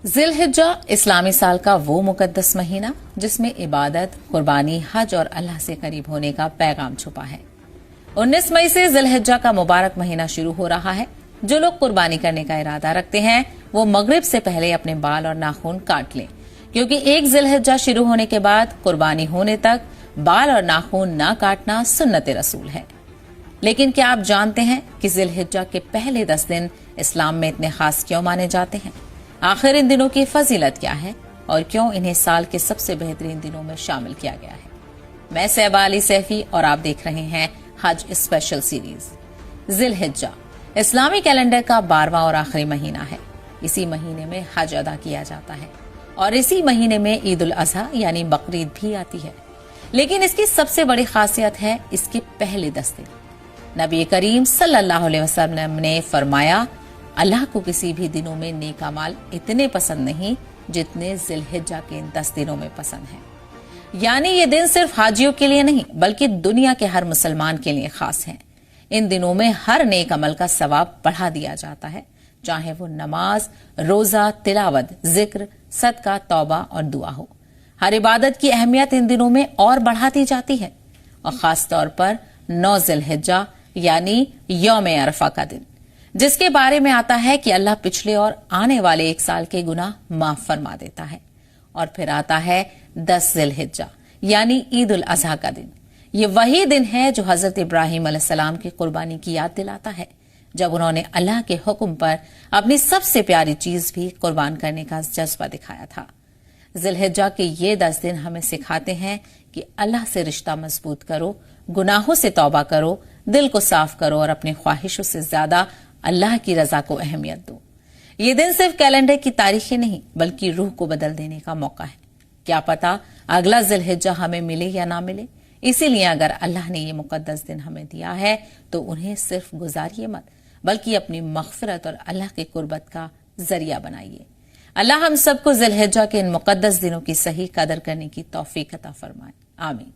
ذی الحجہ اسلامی سال کا وہ مقدس مہینہ جس میں عبادت، قربانی، حج اور اللہ سے قریب ہونے کا پیغام چھپا ہے۔ 19 مئی سے ذی الحجہ کا مبارک مہینہ شروع ہو رہا ہے۔ جو لوگ قربانی کرنے کا ارادہ رکھتے ہیں وہ مغرب سے پہلے اپنے بال اور ناخن کاٹ لیں، کیونکہ 1 ذی الحجہ شروع ہونے کے بعد قربانی ہونے تک بال اور ناخن نہ کاٹنا سنت رسول ہے۔ لیکن کیا آپ جانتے ہیں کہ ذی الحجہ کے پہلے 10 دن اسلام میں اتنے خاص کیوں مانے جاتے ہیں؟ آخر ان دنوں کی فضیلت کیا ہے اور کیوں انہیں سال کے سب سے بہترین دنوں میں شامل کیا گیا ہے؟ میں صیبہ علی سیفی اور آپ دیکھ رہے ہیں حج اسپیشل سیریز۔ ذی الحجہ اسلامی کیلنڈر کا 12واں اور آخری مہینہ ہے۔ اسی مہینے میں حج ادا کیا جاتا ہے اور اسی مہینے میں عید الاضحیٰ یعنی بقرعید بھی آتی ہے۔ لیکن اس کی سب سے بڑی خاصیت ہے اس کے پہلے 10 دن۔ نبی کریم صلی اللہ علیہ وسلم نے فرمایا، اللہ کو کسی بھی دنوں میں نیک اعمال اتنے پسند نہیں جتنے ذی الحجہ کے ان 10 دنوں میں پسند ہیں۔ یعنی یہ دن صرف حاجیوں کے لیے نہیں بلکہ دنیا کے ہر مسلمان کے لیے خاص ہیں۔ ان دنوں میں ہر نیک عمل کا ثواب بڑھا دیا جاتا ہے، چاہے وہ نماز، روزہ، تلاوت، ذکر، صدقہ، توبہ اور دعا ہو۔ ہر عبادت کی اہمیت ان دنوں میں اور بڑھاتی جاتی ہے، اور خاص طور پر 9 ذی الحجہ یعنی یوم عرفہ کا دن، جس کے بارے میں آتا ہے کہ اللہ پچھلے اور آنے والے 1 سال کے گناہ معاف فرما دیتا ہے۔ اور پھر آتا ہے 10 ذی الحجہ یعنی عید الاضحیٰ کا دن۔ یہ وہی دن ہے جو حضرت ابراہیم علیہ السلام کی قربانی کی یاد دلاتا ہے، جب انہوں نے اللہ کے حکم پر اپنی سب سے پیاری چیز بھی قربان کرنے کا جذبہ دکھایا تھا۔ ذی الحجہ کے یہ 10 دن ہمیں سکھاتے ہیں کہ اللہ سے رشتہ مضبوط کرو، گناہوں سے توبہ کرو، دل کو صاف کرو اور اپنی خواہشوں سے زیادہ اللہ کی رضا کو اہمیت دو۔ یہ دن صرف کیلنڈر کی تاریخ نہیں بلکہ روح کو بدل دینے کا موقع ہے۔ کیا پتا اگلا ذی الحجہ ہمیں ملے یا نہ ملے، اسی لیے اگر اللہ نے یہ مقدس دن ہمیں دیا ہے تو انہیں صرف گزاریے مت بلکہ اپنی مغفرت اور اللہ کی قربت کا ذریعہ بنائیے۔ اللہ ہم سب کو ذی الحجہ کے ان مقدس دنوں کی صحیح قدر کرنے کی توفیق عطا فرمائے، آمین۔